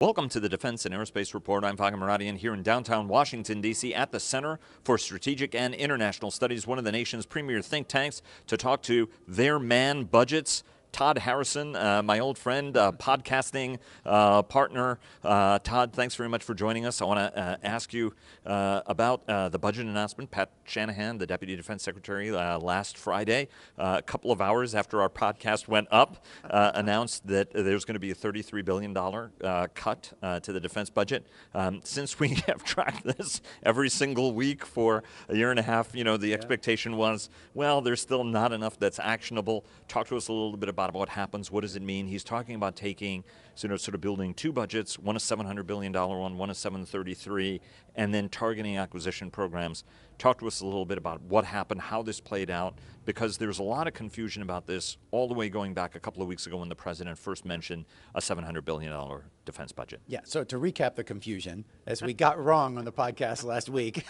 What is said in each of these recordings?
Welcome to the Defense and Aerospace Report. I'm Vago Muradian here in downtown Washington, D.C. at the Center for Strategic and International Studies, one of the nation's premier think tanks, to talk to their man budgets. Todd Harrison, my old friend, podcasting partner. Todd, thanks very much for joining us. I want to ask you about the budget announcement. Pat Shanahan, the Deputy Defense Secretary, last Friday, a couple of hours after our podcast went up, announced that there's going to be a $33 billion cut to the defense budget. Since we have tracked this every single week for a year and a half, the expectation was, well, there's still not enough that's actionable. Talk to us a little bit about what happens. What does it mean? He's talking about taking, sort of building two budgets, one a $700 billion one a $733, and then targeting acquisition programs. Talk to us a little bit about what happened, how this played out, because there's a lot of confusion about this all the way going back a couple of weeks ago when the president first mentioned a $700 billion defense budget. Yeah, so to recap the confusion, as we got wrong on the podcast last week.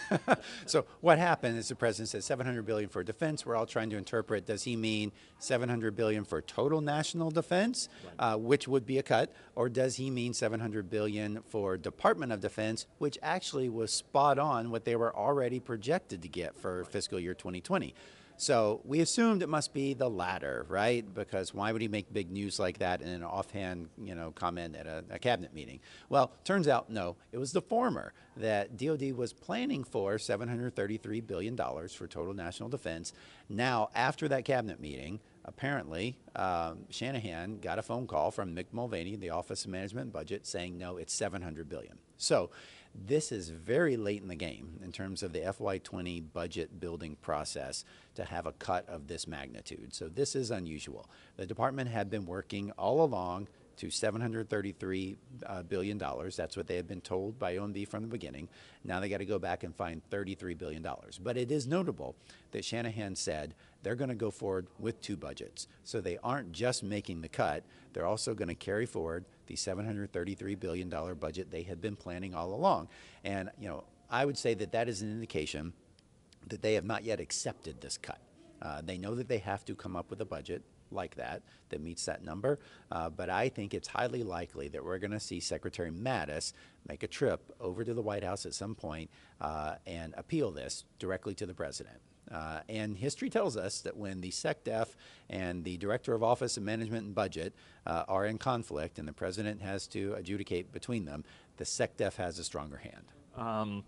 So what happened is the president said $700 billion for defense. We're all trying to interpret, does he mean $700 billion for total national defense, which would be a cut, or does he mean $700 billion for Department of Defense, which actually was spot on what they were already projected to get for fiscal year 2020. So we assumed it must be the latter, right? Because why would he make big news like that in an offhand, comment at a cabinet meeting? Well, turns out, no, it was the former, that DoD was planning for $733 billion for total national defense. Now, after that cabinet meeting, apparently, Shanahan got a phone call from Mick Mulvaney, the Office of Management and Budget, saying, no, it's $700 billion. So this is very late in the game in terms of the FY20 budget building process to have a cut of this magnitude. So this is unusual. The department had been working all along to $733 billion. That's what they had been told by OMB from the beginning. Now they got to go back and find $33 billion. But it is notable that Shanahan said they're going to go forward with two budgets. So they aren't just making the cut, they're also going to carry forward the $733 billion budget they had been planning all along. And, I would say that that is an indication that they have not yet accepted this cut. They know that they have to come up with a budget like that meets that number, but I think it's highly likely that we're going to see Secretary Mattis make a trip over to the White House at some point and appeal this directly to the president. And history tells us that when the SecDef and the Director of Office of Management and Budget are in conflict and the president has to adjudicate between them, the SecDef has a stronger hand.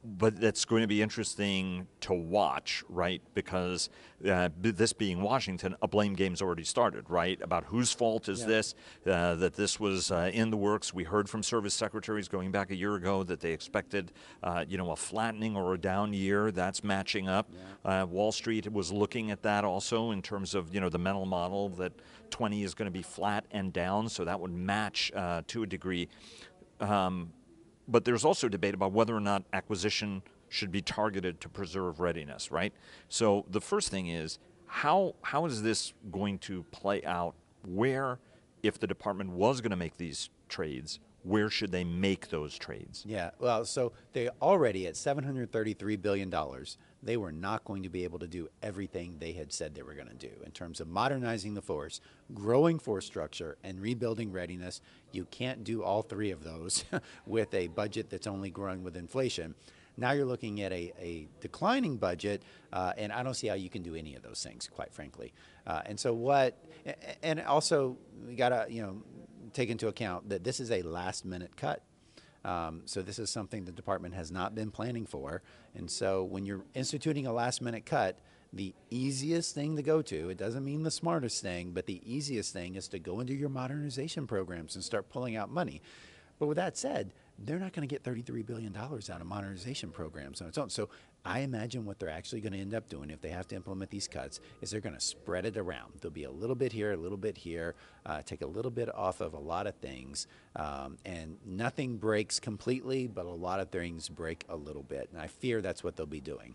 But that's going to be interesting to watch, right? Because this being Washington, a blame game's already started, right? About whose fault is this, that this was in the works. We heard from service secretaries going back a year ago that they expected, a flattening or a down year. That's matching up. Wall Street was looking at that also in terms of, the mental model that 20 is going to be flat and down, so that would match to a degree. But there's also debate about whether or not acquisition should be targeted to preserve readiness, right? So the first thing is, how is this going to play out? Where, if the department was going to make these trades, where should they make those trades? Yeah, well, so they already at $733 billion, they were not going to be able to do everything they had said they were going to do in terms of modernizing the force, growing force structure, and rebuilding readiness. You can't do all three of those with a budget that's only growing with inflation. Now you're looking at a declining budget, and I don't see how you can do any of those things, quite frankly. And also we got to, take into account that this is a last-minute cut. So this is something the department has not been planning for. And so when you're instituting a last-minute cut, the easiest thing to go to, it doesn't mean the smartest thing, but the easiest thing is to go into your modernization programs and start pulling out money. But with that said, they're not going to get $33 billion out of modernization programs on its own. So I imagine what they're actually going to end up doing if they have to implement these cuts is they're going to spread it around. There'll be a little bit here, a little bit here, take a little bit off of a lot of things. And nothing breaks completely, but a lot of things break a little bit. And I fear that's what they'll be doing.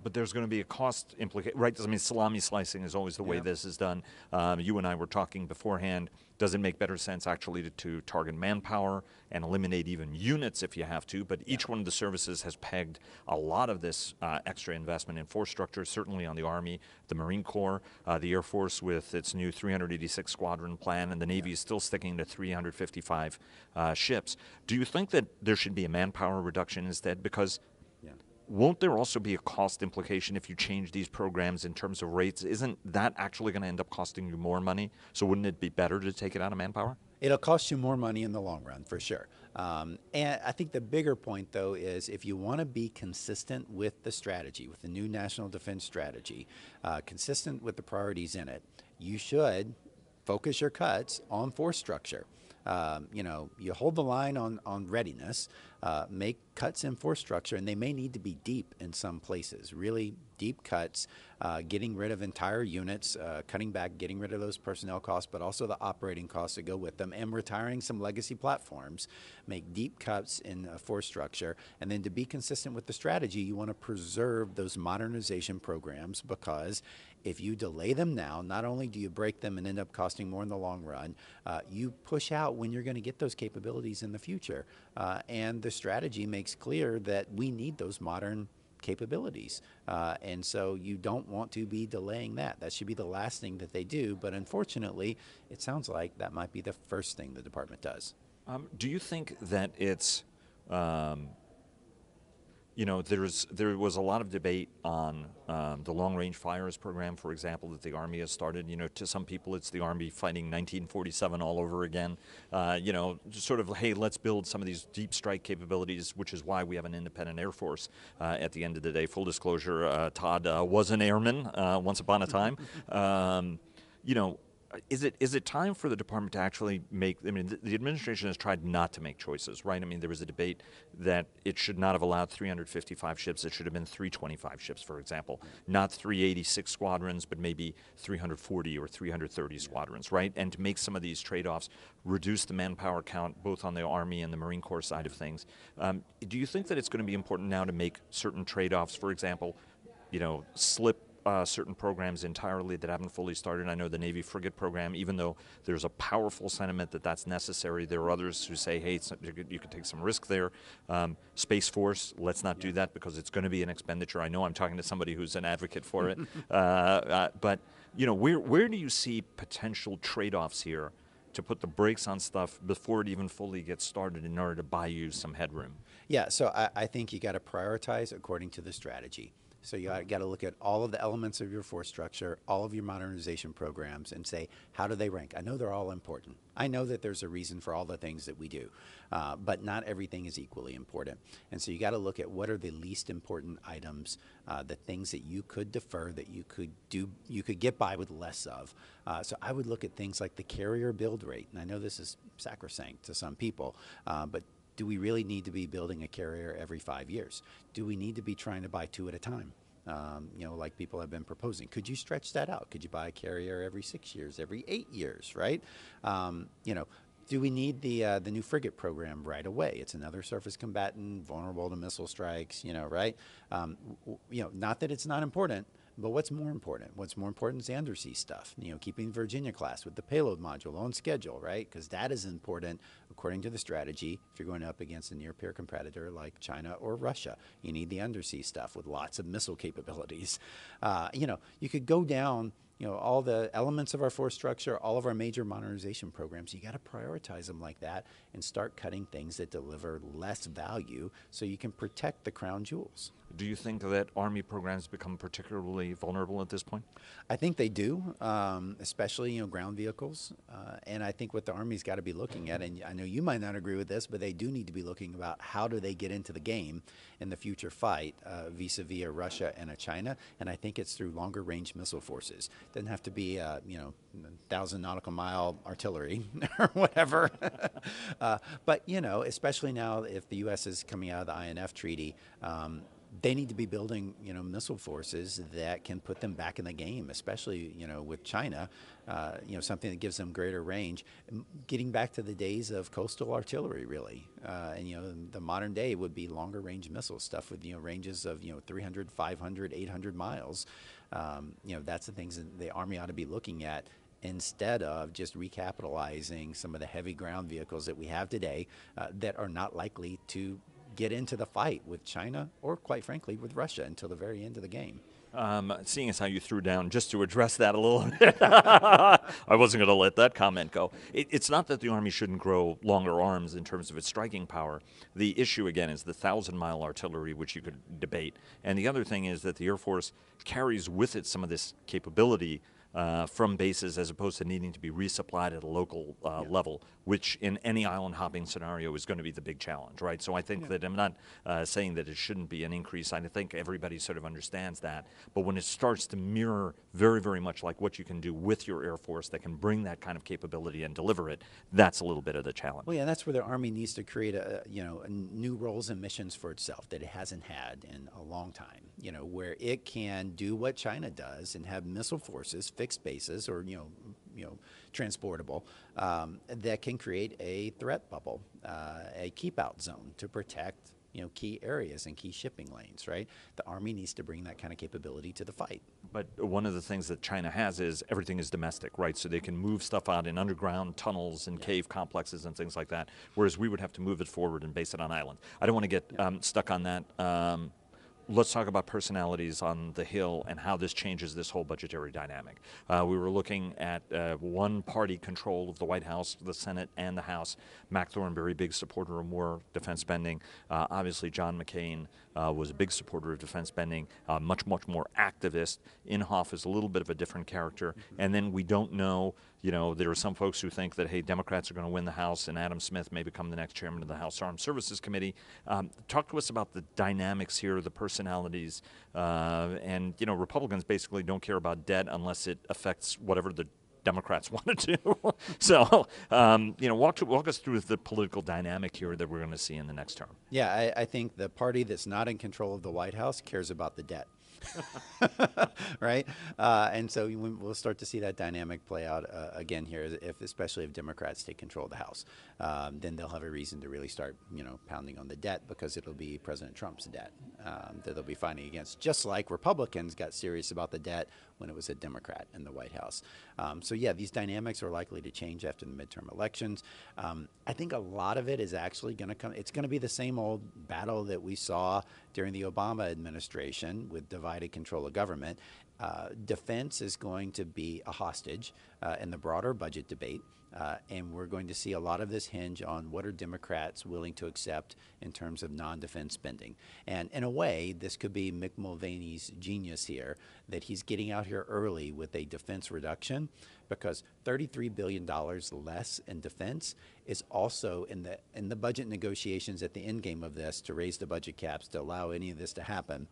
But there's going to be a cost implication, right? I mean, salami slicing is always the way this is done. You and I were talking beforehand. Does it make better sense actually to target manpower and eliminate even units if you have to? But each one of the services has pegged a lot of this extra investment in force structure, certainly on the Army, the Marine Corps, the Air Force with its new 386 squadron plan, and the Navy is still sticking to 355 ships. Do you think that there should be a manpower reduction instead? Because won't there also be a cost implication if you change these programs in terms of rates? Isn't that actually going to end up costing you more money? So wouldn't it be better to take it out of manpower? It'll cost you more money in the long run, for sure. And I think the bigger point, though, is if you want to be consistent with the strategy, with the new national defense strategy, consistent with the priorities in it, you should focus your cuts on force structure. You hold the line on readiness, make cuts in force structure, and they may need to be deep in some places, really deep cuts, getting rid of entire units, cutting back, getting rid of those personnel costs, but also the operating costs that go with them, and retiring some legacy platforms, make deep cuts in force structure, and then to be consistent with the strategy, you want to preserve those modernization programs, because if you delay them now, not only do you break them and end up costing more in the long run, you push out when you're going to get those capabilities in the future. And the strategy makes clear that we need those modern capabilities. And so you don't want to be delaying that. That should be the last thing that they do. But unfortunately, it sounds like that might be the first thing the department does. Do you think that it's... there was a lot of debate on the long-range fires program, for example, that the Army has started. To some people, it's the Army fighting 1947 all over again. Just sort of, hey, let's build some of these deep strike capabilities, which is why we have an independent Air Force at the end of the day. Full disclosure, Todd was an airman once upon a time. Is it time for the department to actually make, the administration has tried not to make choices, right? There was a debate that it should not have allowed 355 ships. It should have been 325 ships, for example. Not 386 squadrons, but maybe 340 or 330 squadrons, right? And to make some of these trade-offs, reduce the manpower count, both on the Army and the Marine Corps side of things. Do you think that it's going to be important now to make certain trade-offs, for example, slip certain programs entirely that haven't fully started? I know the Navy frigate program, even though there's a powerful sentiment that that's necessary, there are others who say, hey, you could take some risk there. Space Force, let's not do that because it's going to be an expenditure. I know I'm talking to somebody who's an advocate for it. But where do you see potential trade-offs here to put the brakes on stuff before it even fully gets started in order to buy you some headroom? Yeah, so I think you got to prioritize according to the strategy. So you got to look at all of the elements of your force structure, all of your modernization programs, and say, how do they rank? I know they're all important. I know that there's a reason for all the things that we do, but not everything is equally important. And so you got to look at what are the least important items, the things that you could defer, that you could do, you could get by with less of. So I would look at things like the carrier build rate. And I know this is sacrosanct to some people, but do we really need to be building a carrier every 5 years? Do we need to be trying to buy 2 at a time? Like people have been proposing. Could you stretch that out? Could you buy a carrier every 6 years, every 8 years, right? Do we need the new frigate program right away? It's another surface combatant, vulnerable to missile strikes, right? Not that it's not important, but what's more important? What's more important is the undersea stuff, keeping Virginia class with the payload module on schedule, right? Because that is important according to the strategy. If you're going up against a near-peer competitor like China or Russia, you need the undersea stuff with lots of missile capabilities. You could go down all the elements of our force structure, all of our major modernization programs, you got to prioritize them like that and start cutting things that deliver less value so you can protect the crown jewels. Do you think that Army programs become particularly vulnerable at this point? I think they do, especially ground vehicles. And I think what the Army's got to be looking at, and I know you might not agree with this, but they do need to be looking about how do they get into the game in the future fight vis-a-vis a Russia and a China. And I think it's through longer range missile forces. Doesn't have to be 1,000 nautical mile artillery or whatever. But especially now if the U.S. is coming out of the INF treaty, they need to be building, missile forces that can put them back in the game, especially, with China, something that gives them greater range. Getting back to the days of coastal artillery, really. And, the modern day would be longer range missile stuff with, ranges of, 300, 500, 800 miles. That's the things that the Army ought to be looking at, instead of just recapitalizing some of the heavy ground vehicles that we have today that are not likely to get into the fight with China or, quite frankly, with Russia until the very end of the game. Seeing as how you threw down, just to address that a little bit, I wasn't going to let that comment go. It's not that the Army shouldn't grow longer arms in terms of its striking power. The issue, again, is the 1,000-mile artillery, which you could debate. And the other thing is that the Air Force carries with it some of this capability from bases, as opposed to needing to be resupplied at a local level, which in any island hopping scenario is going to be the big challenge, right? So I think that I'm not saying that it shouldn't be an increase. I think everybody sort of understands that. But when it starts to mirror very, very much like what you can do with your Air Force that can bring that kind of capability and deliver it, that's a little bit of the challenge. Well, yeah, that's where the Army needs to create new roles and missions for itself that it hasn't had in a long time, where it can do what China does and have missile forces, fixed bases, or transportable, that can create a threat bubble, a keep out zone to protect key areas and key shipping lanes, right? The Army needs to bring that kind of capability to the fight. But one of the things that China has is everything is domestic, right? So they can move stuff out in underground tunnels and cave complexes and things like that, whereas we would have to move it forward and base it on islands. I don't want to get stuck on that. Let's talk about personalities on the Hill and how this changes this whole budgetary dynamic. We were looking at one-party control of the White House, the Senate, and the House. Mac Thornberry, big supporter of more defense spending. Obviously, John McCain was a big supporter of defense spending, much more activist. Inhofe is a little bit of a different character. And then we don't know, there are some folks who think that, hey, Democrats are going to win the House and Adam Smith may become the next chairman of the House Armed Services Committee. Talk to us about the dynamics here, the personalities, and Republicans basically don't care about debt unless it affects whatever the Democrats want to do. So, walk us through the political dynamic here that we're going to see in the next term. Yeah, I think the party that's not in control of the White House cares about the debt. Right? And so we'll start to see that dynamic play out again here, especially if Democrats take control of the House. Then they'll have a reason to really start, pounding on the debt, because it'll be President Trump's debt that they'll be fighting against, just like Republicans got serious about the debt when it was a Democrat in the White House. So yeah, these dynamics are likely to change after the midterm elections. I think a lot of it is actually going to come. It's going to be the same old battle that we saw during the Obama administration with divided control of government. Defense is going to be a hostage in the broader budget debate. And we're going to see a lot of this hinge on what are Democrats willing to accept in terms of non-defense spending. And in a way, this could be Mick Mulvaney's genius here, that he's getting out here early with a defense reduction, because $33 billion less in defense is also in the budget negotiations at the end game of this to raise the budget caps to allow any of this to happen.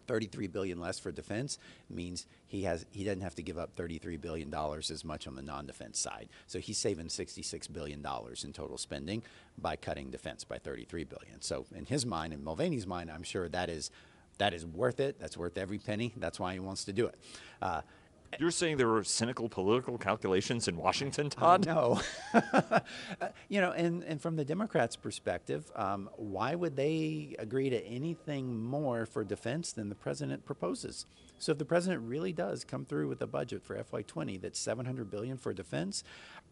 $33 billion less for defense means he doesn't have to give up $33 billion as much on the non-defense side. So he's saving $66 billion in total spending by cutting defense by $33 billion. So in his mind, in Mulvaney's mind, I'm sure that is worth it. That's worth every penny. That's why he wants to do it. You're saying there were cynical political calculations in Washington, Todd? No. And from the Democrats' perspective, why would they agree to anything more for defense than the president proposes? So if the president really does come through with a budget for FY20 that's $700 billion for defense,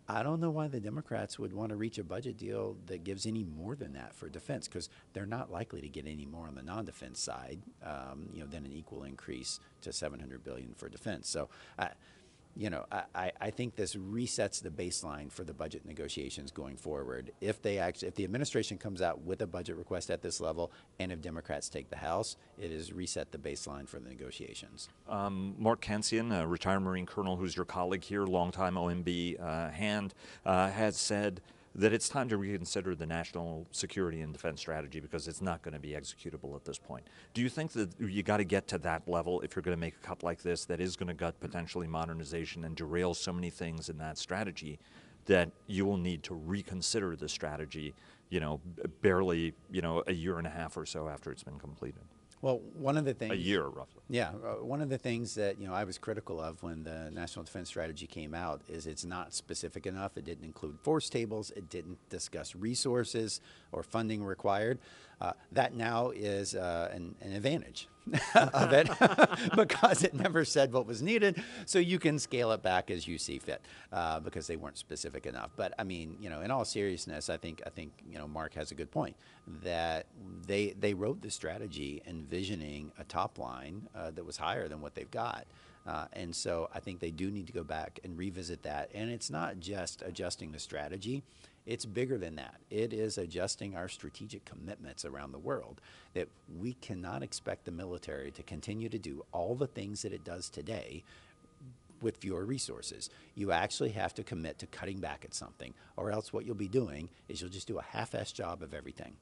I don't know why the Democrats would want to reach a budget deal that gives any more than that for defense, because they're not likely to get any more on the non-defense side, than an equal increase to $700 billion for defense. So, I think this resets the baseline for the budget negotiations going forward. If the administration comes out with a budget request at this level, and if Democrats take the House, it has reset the baseline for the negotiations. Mark Kansian, a retired Marine colonel who's your colleague here, longtime OMB hand, has said that it's time to reconsider the national security and defense strategy because it's not going to be executable at this point. Do you think that you got to get to that level if you're going to make a cut like this that is going to gut potentially modernization and derail so many things in that strategy that you will need to reconsider the strategy, barely, a year and a half or so after it's been completed? Well, one of the things... A year, roughly. Yeah, one of the things that I was critical of when the National Defense Strategy came out is it's not specific enough. It didn't include force tables. It didn't discuss resources or funding required. That now is an advantage of it because it never said what was needed. So you can scale it back as you see fit because they weren't specific enough. But I mean, in all seriousness, I think Mark has a good point that they wrote the strategy envisioning a top line that was higher than what they've got. And so I think they do need to go back and revisit that. And it's not just adjusting the strategy. It's bigger than that. It is adjusting our strategic commitments around the world, that we cannot expect the military to continue to do all the things that it does today with fewer resources. You actually have to commit to cutting back at something, or else what you'll be doing is you'll just do a half-assed job of everything.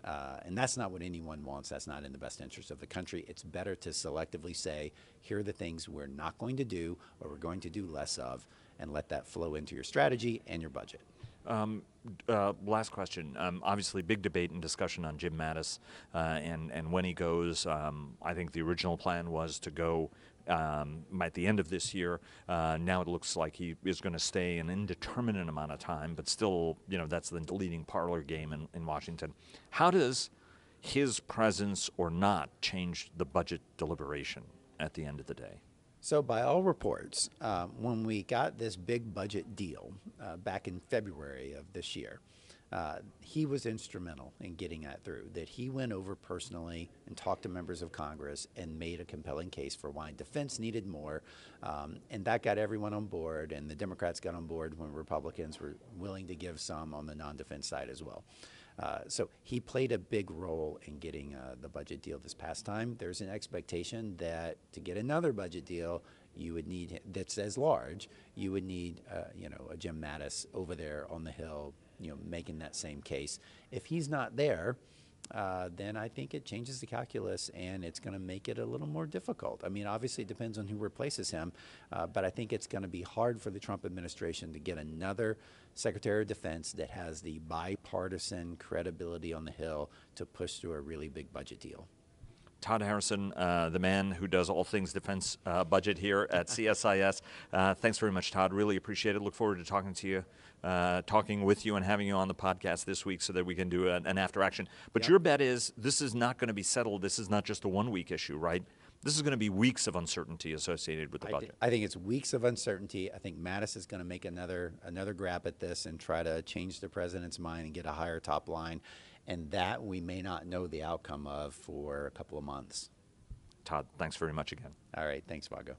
And that's not what anyone wants. That's not in the best interest of the country. It's better to selectively say, here are the things we're not going to do or we're going to do less of, and let that flow into your strategy and your budget. Last question. Obviously, big debate and discussion on Jim Mattis and when he goes. I think the original plan was to go at the end of this year. Now it looks like he is going to stay an indeterminate amount of time, but still, that's the leading parlor game in Washington. How does his presence or not change the budget deliberation at the end of the day? So by all reports, when we got this big budget deal back in February of this year, he was instrumental in getting that through, that he went over personally and talked to members of Congress and made a compelling case for why defense needed more. And that got everyone on board, and the Democrats got on board when Republicans were willing to give some on the non-defense side as well. So he played a big role in getting the budget deal this past time. There's an expectation that to get another budget deal, you would need, that's as large, you would need, a Jim Mattis over there on the Hill, making that same case. If he's not there, then I think it changes the calculus, and it's going to make it a little more difficult. I mean, obviously it depends on who replaces him, but I think it's going to be hard for the Trump administration to get another Secretary of Defense that has the bipartisan credibility on the Hill to push through a really big budget deal. Todd Harrison, the man who does all things defense budget here at CSIS. Thanks very much, Todd. Really appreciate it. Look forward to talking to you, talking with you and having you on the podcast this week so that we can do an after action. But your bet is this is not going to be settled. This is not just a one-week issue, right? This is going to be weeks of uncertainty associated with the budget. I think it's weeks of uncertainty. I think Mattis is going to make another grab at this and try to change the president's mind and get a higher top line. And that we may not know the outcome of for a couple of months. Todd, thanks very much again. All right. Thanks, Vago.